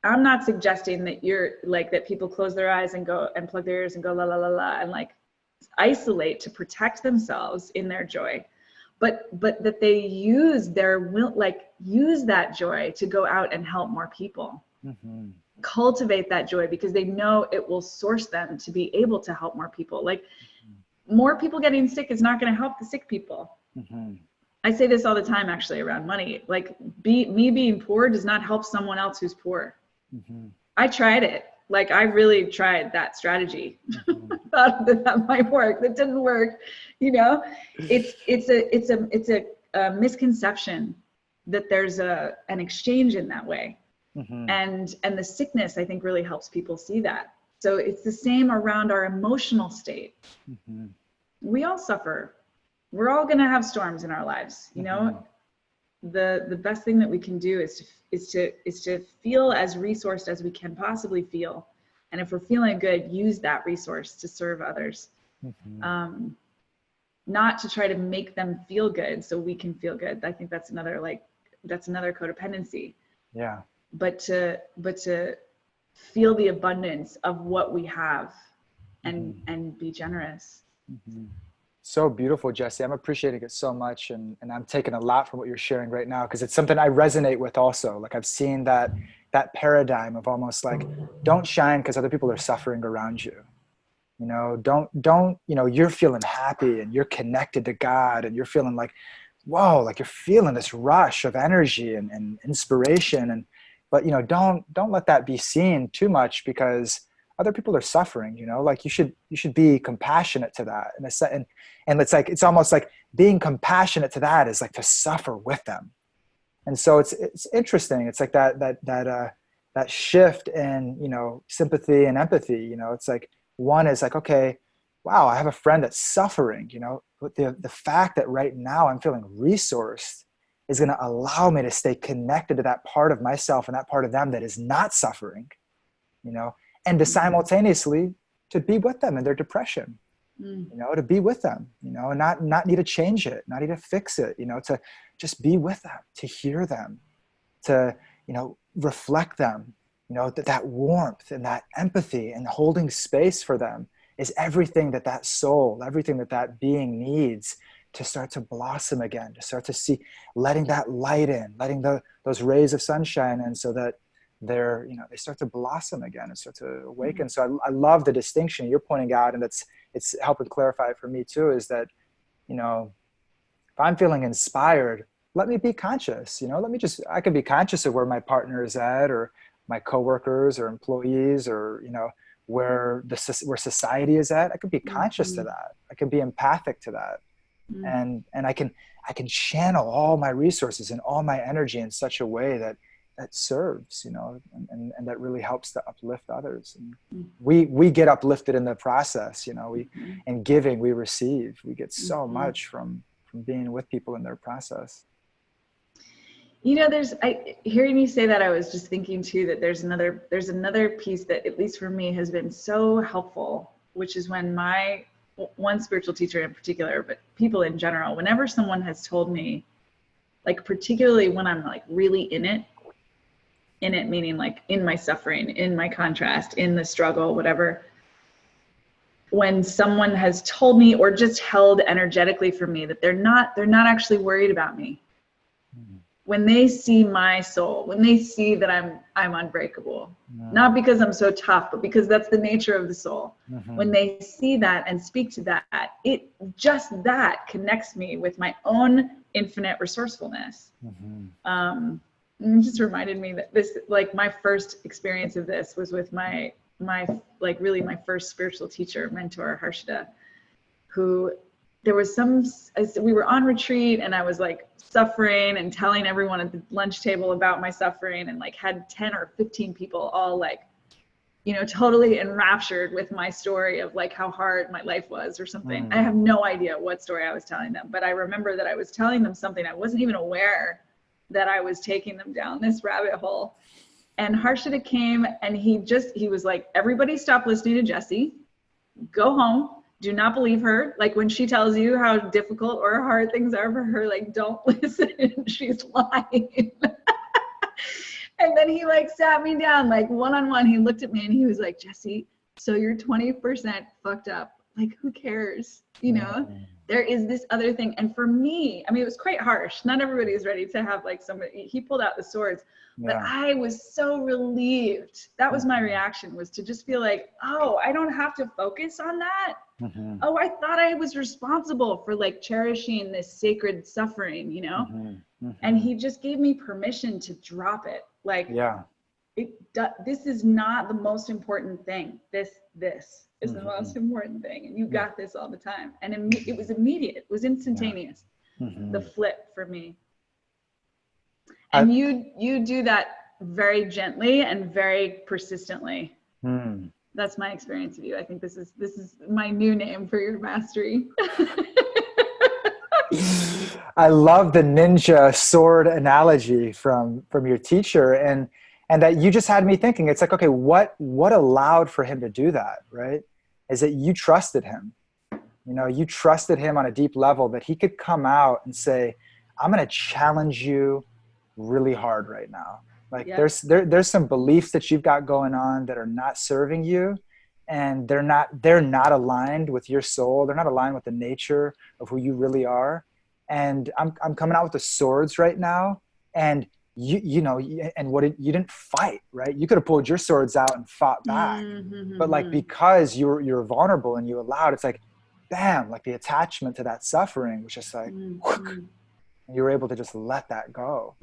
I'm not suggesting that you're like, that people close their eyes and go and plug their ears and go la la la la and like isolate to protect themselves in their joy. But that they use use that joy to go out and help more people. Cultivate that joy, because they know it will source them to be able to help more people. Like, more people getting sick is not going to help the sick people. I say this all the time actually around money. Like, me being poor does not help someone else who's poor. I tried it. Like, I really tried that strategy. Thought that might work. That didn't work. You know, it's a misconception that there's an exchange in that way. And the sickness, I think, really helps people see that. So it's the same around our emotional state. We all suffer. We're all going to have storms in our lives. You know, the best thing that we can do is to feel as resourced as we can possibly feel. And if we're feeling good, use that resource to serve others. Not to try to make them feel good so we can feel good. I think that's another codependency. Yeah. But to feel the abundance of what we have and be generous. So beautiful, Jessie. I'm appreciating it so much. And I'm taking a lot from what you're sharing right now, because it's something I resonate with also. Like, I've seen that paradigm of almost like, don't shine because other people are suffering around you. You know, don't, you know, you're feeling happy and you're connected to God and you're feeling like, whoa, like you're feeling this rush of energy and inspiration. but, don't let that be seen too much, because other people are suffering, like you should be compassionate to that. And it's like, it's almost like being compassionate to that is like to suffer with them. And so it's interesting. It's like that shift in, sympathy and empathy. It's like, one is like, okay, wow, I have a friend that's suffering, but the fact that right now I'm feeling resourced is going to allow me to stay connected to that part of myself and that part of them that is not suffering, and to simultaneously to be with them in their depression, to be with them, and not need to change it, not need to fix it, to just be with them, to hear them, to, reflect them, that warmth and that empathy and holding space for them is everything that soul, everything that being needs to start to blossom again, to start to see, letting that light in, letting those rays of sunshine in, so that they're, they start to blossom again and start to awaken. So I love the distinction you're pointing out, and it's helping clarify it for me too, is that, if I'm feeling inspired, let me be conscious, I can be conscious of where my partner is at, or my coworkers or employees, or, where society is at. I could be conscious to that. I can be empathic to that. And I can channel all my resources and all my energy in such a way that serves, and that really helps to uplift others. And we get uplifted in the process, in giving, we receive. We get so much from being with people in their process. Hearing you say that, I was just thinking too, that there's another piece that, at least for me, has been so helpful, which is when my one spiritual teacher in particular, but people in general, whenever someone has told me, like, particularly when I'm like really in it meaning like in my suffering, in my contrast, in the struggle, whatever, when someone has told me or just held energetically for me that they're not actually worried about me, when they see my soul, when they see that I'm unbreakable, not because I'm so tough, but because that's the nature of the soul. When they see that and speak to that, that connects me with my own infinite resourcefulness. It just reminded me that this, like, my first experience of this was with my really my first spiritual teacher, mentor, Harshita, who there was we were on retreat, and I was like suffering and telling everyone at the lunch table about my suffering, and like had 10 or 15 people all like, totally enraptured with my story of like how hard my life was or something. I have no idea what story I was telling them, but I remember that I was telling them something. I wasn't even aware that I was taking them down this rabbit hole. And Harshita came, and he was like, everybody stop listening to Jessie, go home. Do not believe her. Like, when she tells you how difficult or hard things are for her, like, don't listen. She's lying. And then he like sat me down, like one-on-one. He looked at me and he was like, Jessie, so you're 20% fucked up. Like, who cares? There is this other thing. And for me, I mean, it was quite harsh. Not everybody is ready to have like somebody, he pulled out the swords, but I was so relieved. That was my reaction, was to just feel like, oh, I don't have to focus on that. Oh, I thought I was responsible for like cherishing this sacred suffering, and he just gave me permission to drop it. Like, this is not the most important thing. This is the most important thing, and you got this all the time. And it was immediate. It was instantaneous. The flip for me. And you do that very gently and very persistently. That's my experience of you. I think this is my new name for your mastery. I love the ninja sword analogy from your teacher, and that you just had me thinking. It's like, okay, what allowed for him to do that, right? Is that you trusted him. You trusted him on a deep level, that he could come out and say, I'm going to challenge you really hard right now. Like, there's some beliefs that you've got going on that are not serving you, and they're not aligned with your soul. They're not aligned with the nature of who you really are. And I'm coming out with the swords right now, and you didn't fight, right? You could have pulled your swords out and fought back, but like, because you're vulnerable and you allowed, it's like, bam, like the attachment to that suffering was just like, and you were able to just let that go.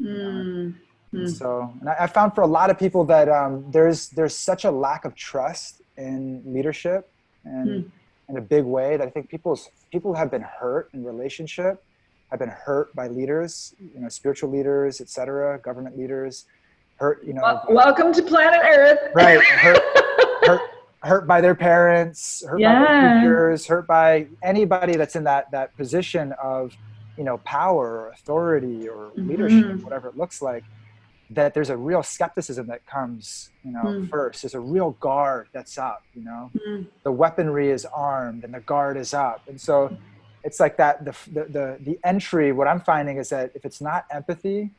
And so, and I found for a lot of people that there's such a lack of trust in leadership, and in a big way, that I think people have been hurt in relationship, have been hurt by leaders, spiritual leaders, etc., government leaders, hurt, welcome to planet Earth. Right. Hurt by their parents, hurt by their teachers, hurt by anybody that's in that position of, power or authority or leadership, whatever it looks like, that there's a real skepticism that comes, first. There's a real guard that's up, the weaponry is armed and the guard is up. And so it's like that, the entry, what I'm finding is that if it's not empathy,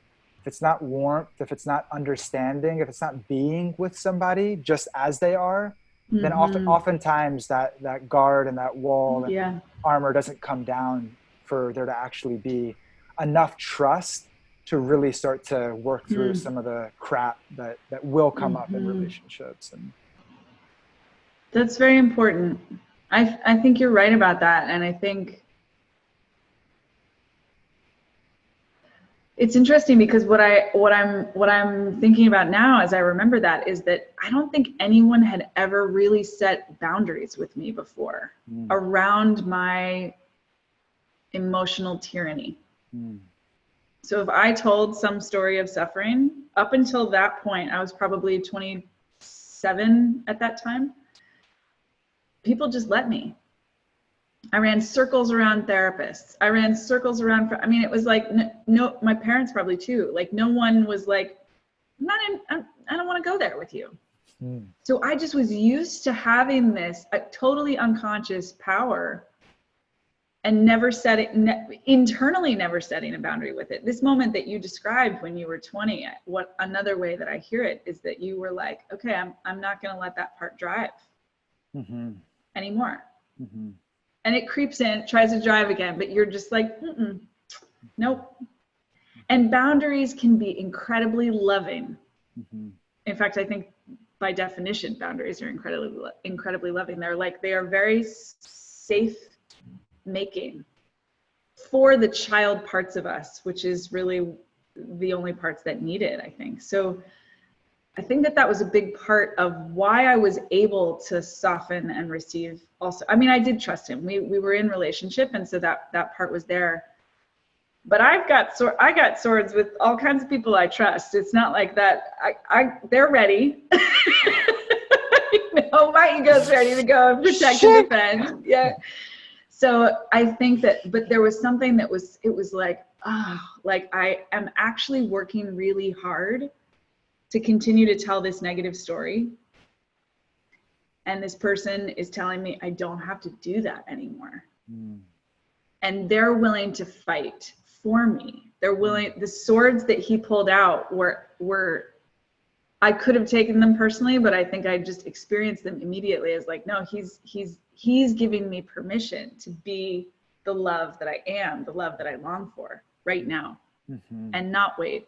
if it's not warmth, if it's not understanding, if it's not being with somebody just as they are, then oftentimes that guard and that wall and armor doesn't come down for there to actually be enough trust to really start to work through some of the crap that will come up in relationships. And that's very important. I think you're right about that. And I think it's interesting because what I'm thinking about now as I remember that is that I don't think anyone had ever really set boundaries with me before around my emotional tyranny. So if I told some story of suffering, up until that point, I was probably 27 at that time, people just let me. I ran circles around therapists. I ran circles around, it was like, no, my parents probably too. Like no one was like, I don't want to go there with you. So I just was used to having this totally unconscious power and never internally never setting a boundary with it. This moment that you described when you were 20, what another way that I hear it is that you were like, okay, I'm not going to let that part drive anymore. And it creeps in, tries to drive again, but you're just like, nope. And boundaries can be incredibly loving. In fact, I think by definition, boundaries are incredibly loving. They are very safe making for the child parts of us, which is really the only parts that need it, I think. So I think that was a big part of why I was able to soften and receive also. I did trust him. We were in relationship, and so that part was there. But I got swords with all kinds of people I trust. It's not like that. They're ready. My ego's ready to go and protect and defend. Yeah. So I think but there was something it was like, I am actually working really hard to continue to tell this negative story. And this person is telling me I don't have to do that anymore. And they're willing to fight for me. They're willing, the swords that he pulled out were I could have taken them personally, but I think I just experienced them immediately as like, no, he's giving me permission to be the love that I am, the love that I long for right now, and not wait.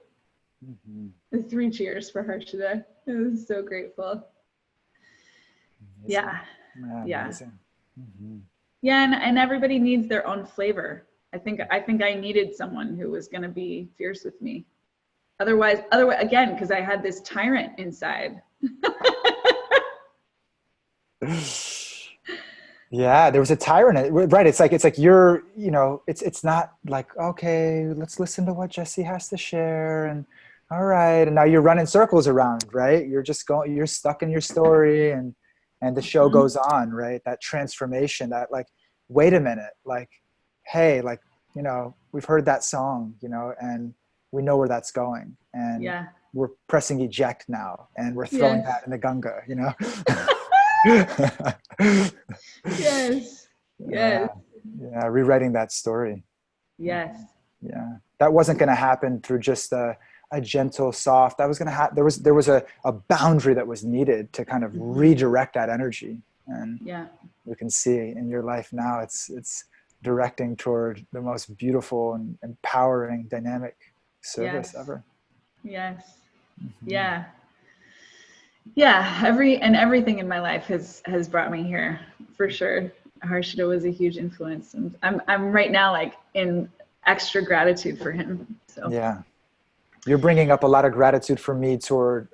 The 3 cheers for Harshita. I was so grateful. Amazing. Yeah. Yeah, and everybody needs their own flavor. I think I needed someone who was going to be fierce with me. Otherwise, again, because I had this tyrant inside. Yeah, there was a tyrant, right? It's like you're, it's not like, okay, let's listen to what Jesse has to share, and all right, and now you're running circles around, right? You're stuck in your story, and the show goes on, right? That transformation, that like, wait a minute, like, hey, like, we've heard that song, and we know where that's going, and we're pressing eject now, and we're throwing that in the Ganga, Yes. Yeah, rewriting that story. Yes. Yeah, that wasn't going to happen through just a gentle, soft. That was going to happen. There was a boundary that was needed to kind of redirect that energy, and you can see in your life now it's directing toward the most beautiful and empowering, dynamic service ever. Yes. Yeah. Everything in my life has brought me here for sure. Harshita was a huge influence, and I'm right now like in extra gratitude for him. So You're bringing up a lot of gratitude for me toward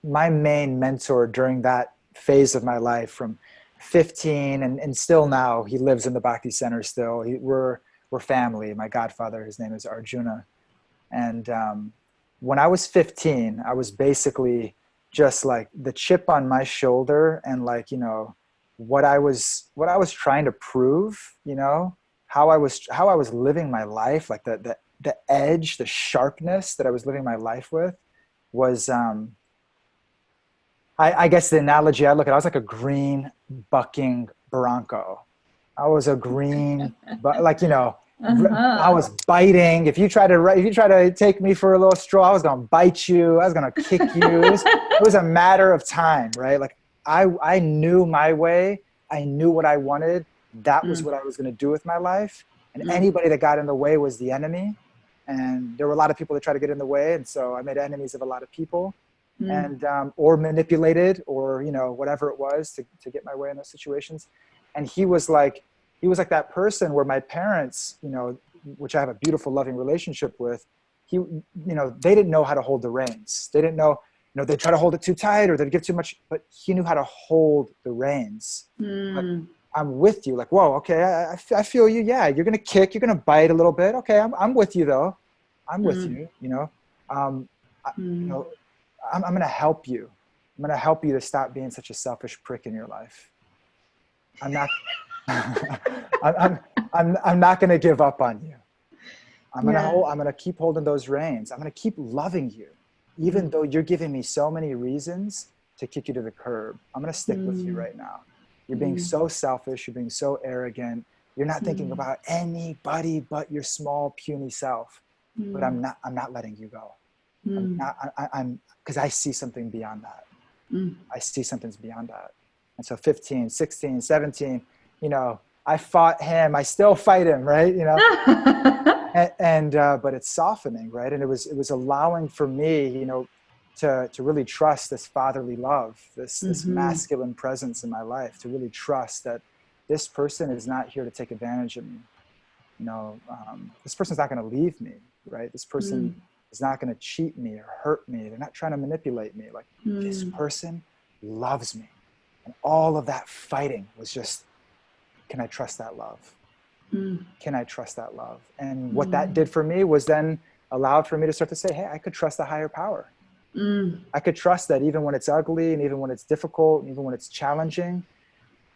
my main mentor during that phase of my life from 15 and still now. He lives in the Bhakti Center still. We're family. My godfather, his name is Arjuna. And when I was 15, I was basically just like the chip on my shoulder, and like, you know, what I was trying to prove, you know, how I was living my life, like the edge, the sharpness that I was living my life with was, I guess the analogy I look at, I was like a green bucking Bronco. I was a green, but like, you know, I was biting. If you try to take me for a little stroll, I was going to bite you. I was going to kick you. It was a matter of time, right? Like I knew my way. I knew what I wanted. That was what I was going to do with my life. And anybody that got in the way was the enemy. And there were a lot of people that tried to get in the way. And so I made enemies of a lot of people, and or manipulated, or, you know, whatever it was to get my way in those situations. And he was like that person where my parents, you know, which I have a beautiful, loving relationship with, you know, they didn't know how to hold the reins. They didn't know, you know, they'd try to hold it too tight or they'd give too much, but he knew how to hold the reins. Like, I'm with you. Like, whoa, okay, I feel you. Yeah, you're gonna kick, you're gonna bite a little bit. Okay, I'm with you though. I'm with you. You know, you know, I'm gonna help you. I'm gonna help you to stop being such a selfish prick in your life. I'm not. I'm not gonna give up on you. I'm gonna keep holding those reins. I'm gonna keep loving you, even though you're giving me so many reasons to kick you to the curb. I'm gonna stick with you right now. You're being so selfish. You're being so arrogant. You're not thinking about anybody but your small, puny self. But I'm not letting you go. I'm because I see something beyond that. I see something's beyond that. And so 15, 16, 17, you know, I fought him. I still fight him, right? You know, and but it's softening, right? And it was allowing for me, you know, to really trust this fatherly love, this masculine presence in my life, to really trust that this person is not here to take advantage of me. You know, this person's not going to leave me, right? This person is not going to cheat me or hurt me. They're not trying to manipulate me. Like, this person loves me. And all of that fighting was just, can I trust that love? Can I trust that love? And what that did for me was then allowed for me to start to say, hey, I could trust a higher power. I could trust that even when it's ugly and even when it's difficult and even when it's challenging,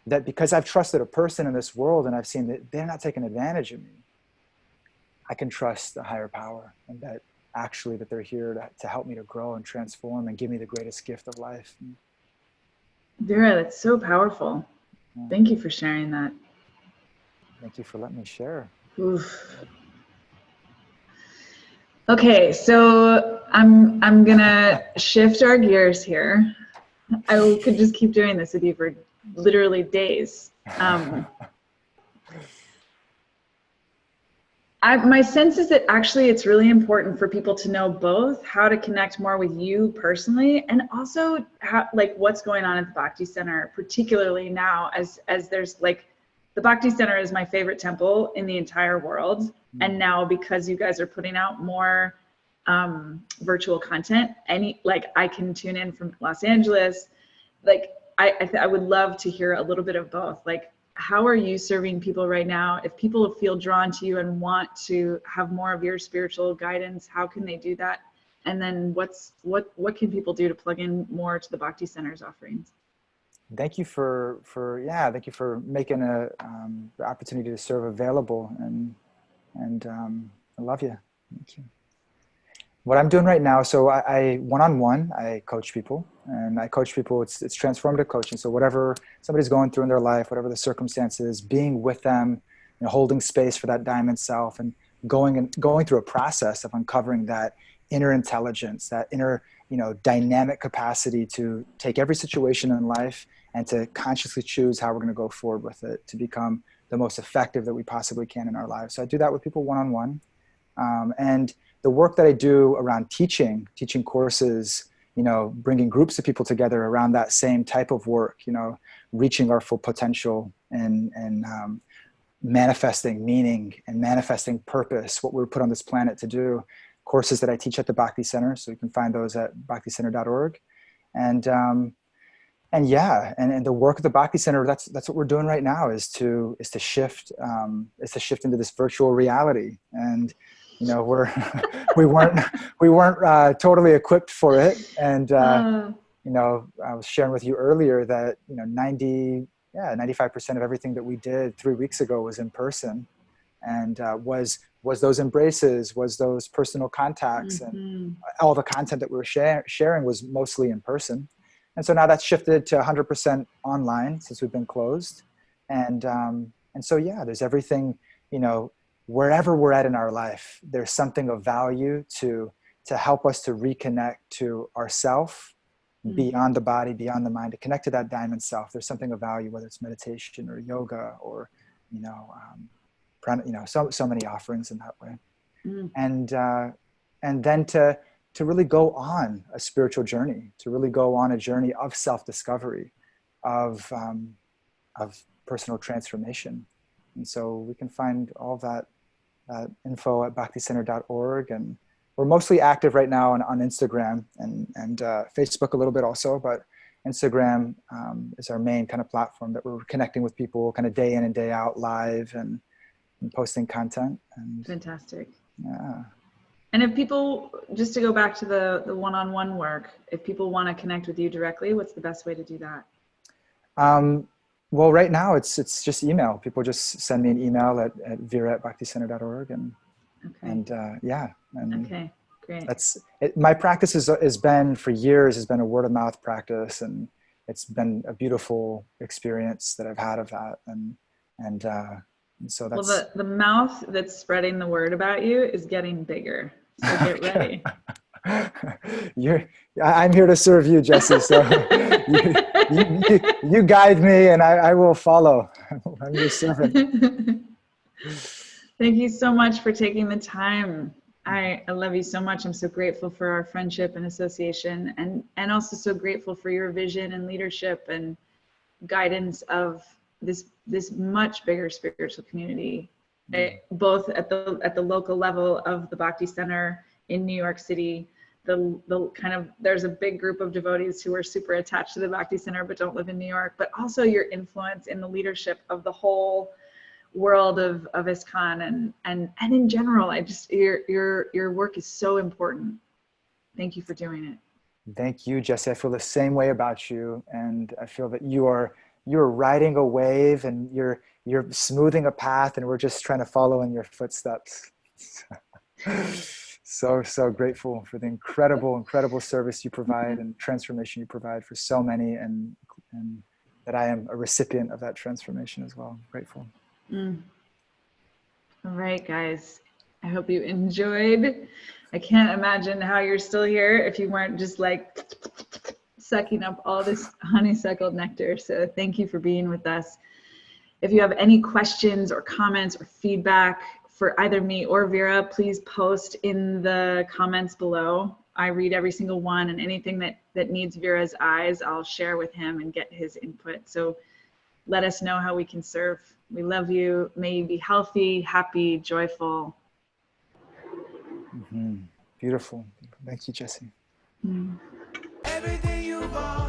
that because I've trusted a person in this world and I've seen that they're not taking advantage of me, I can trust a higher power, and that actually that they're here to help me to grow and transform and give me the greatest gift of life. Vira, that's so powerful. Thank you for sharing that. Thank you for letting me share. Oof. Okay, so I'm gonna shift our gears here. I could just keep doing this with you for literally days. My sense is that actually it's really important for people to know both how to connect more with you personally, and also how, like, what's going on at the Bhakti Center, particularly now as there's like, the Bhakti Center is my favorite temple in the entire world. And now because you guys are putting out more virtual content, I can tune in from Los Angeles. Like, I would love to hear a little bit of both. Like, how are you serving people right now? If people feel drawn to you and want to have more of your spiritual guidance, how can they do that? And then what can people do to plug in more to the Bhakti Center's offerings? Thank you for making the opportunity to serve available, and I love you. Thank you. What I'm doing right now, so I one-on-one, I coach people, and I coach people. It's transformative coaching. So whatever somebody's going through in their life, whatever the circumstances, being with them, you know, holding space for that diamond self, and going through a process of uncovering that inner intelligence, that inner, you know, dynamic capacity to take every situation in life and to consciously choose how we're going to go forward with it to become the most effective that we possibly can in our lives. So I do that with people one-on-one, and the work that I do around teaching courses, you know, bringing groups of people together around that same type of work, you know, reaching our full potential and manifesting meaning and manifesting purpose, what we were put on this planet to do. courses that I teach at the Bhakti Center. So you can find those at bhakticenter.org. And yeah, and the work of the Bhakti Center, that's what we're doing right now, is to shift into this virtual reality. And you know, we weren't totally equipped for it. And you know, I was sharing with you earlier that, you know, 95% of everything that we did 3 weeks ago was in person, and was those embraces, was those personal contacts, and all the content that we were sharing was mostly in person. And so now that's shifted to 100% online since we've been closed. And so, yeah, there's everything, you know, wherever we're at in our life, there's something of value to help us to reconnect to ourself, beyond the body, beyond the mind, to connect to that diamond self. There's something of value, whether it's meditation or yoga or, you know, so many offerings in that way. And then to really go on a spiritual journey, to really go on a journey of self-discovery, of personal transformation. And so we can find all that info at bhakticenter.org. And we're mostly active right now on Instagram and Facebook a little bit also, but Instagram is our main kind of platform that we're connecting with people kind of day in and day out, live and posting content. And fantastic. Yeah. And if people, just to go back to the one-on-one work, if people want to connect with you directly, what's the best way to do that? Well, right now it's just email. People just send me an email at vira@bhakticenter.org, and yeah. And okay, great. That's it. My practice has been for years has been a word of mouth practice, and it's been a beautiful experience that I've had of that, and so that's. Well, the mouth that's spreading the word about you is getting bigger. So get ready. I'm here to serve you, Jesse. So you guide me, and I will follow. I'm your servant. Thank you so much for taking the time. I love you so much. I'm so grateful for our friendship and association, and also so grateful for your vision and leadership and guidance of this much bigger spiritual community, both at the local level of the Bhakti Center in New York City. The kind of, there's a big group of devotees who are super attached to the Bhakti Center but don't live in New York, but also your influence in the leadership of the whole world of ISKCON and in general. Your work is so important. Thank you for doing it. Thank you, Jesse. I feel the same way about you, and I feel that you're riding a wave, and you're smoothing a path, and we're just trying to follow in your footsteps. So grateful for the incredible service you provide and transformation you provide for so many, and that I am a recipient of that transformation as well. Grateful. All right, guys. I hope you enjoyed. I can't imagine how you're still here if you weren't just like sucking up all this honeysuckle nectar. So thank you for being with us. If you have any questions or comments or feedback for either me or Vira, please post in the comments below. I read every single one, and anything that needs Vira's eyes, I'll share with him and get his input. So let us know how we can serve. We love you. May you be healthy, happy, joyful. Beautiful. Thank you, Jesse. Everything you want.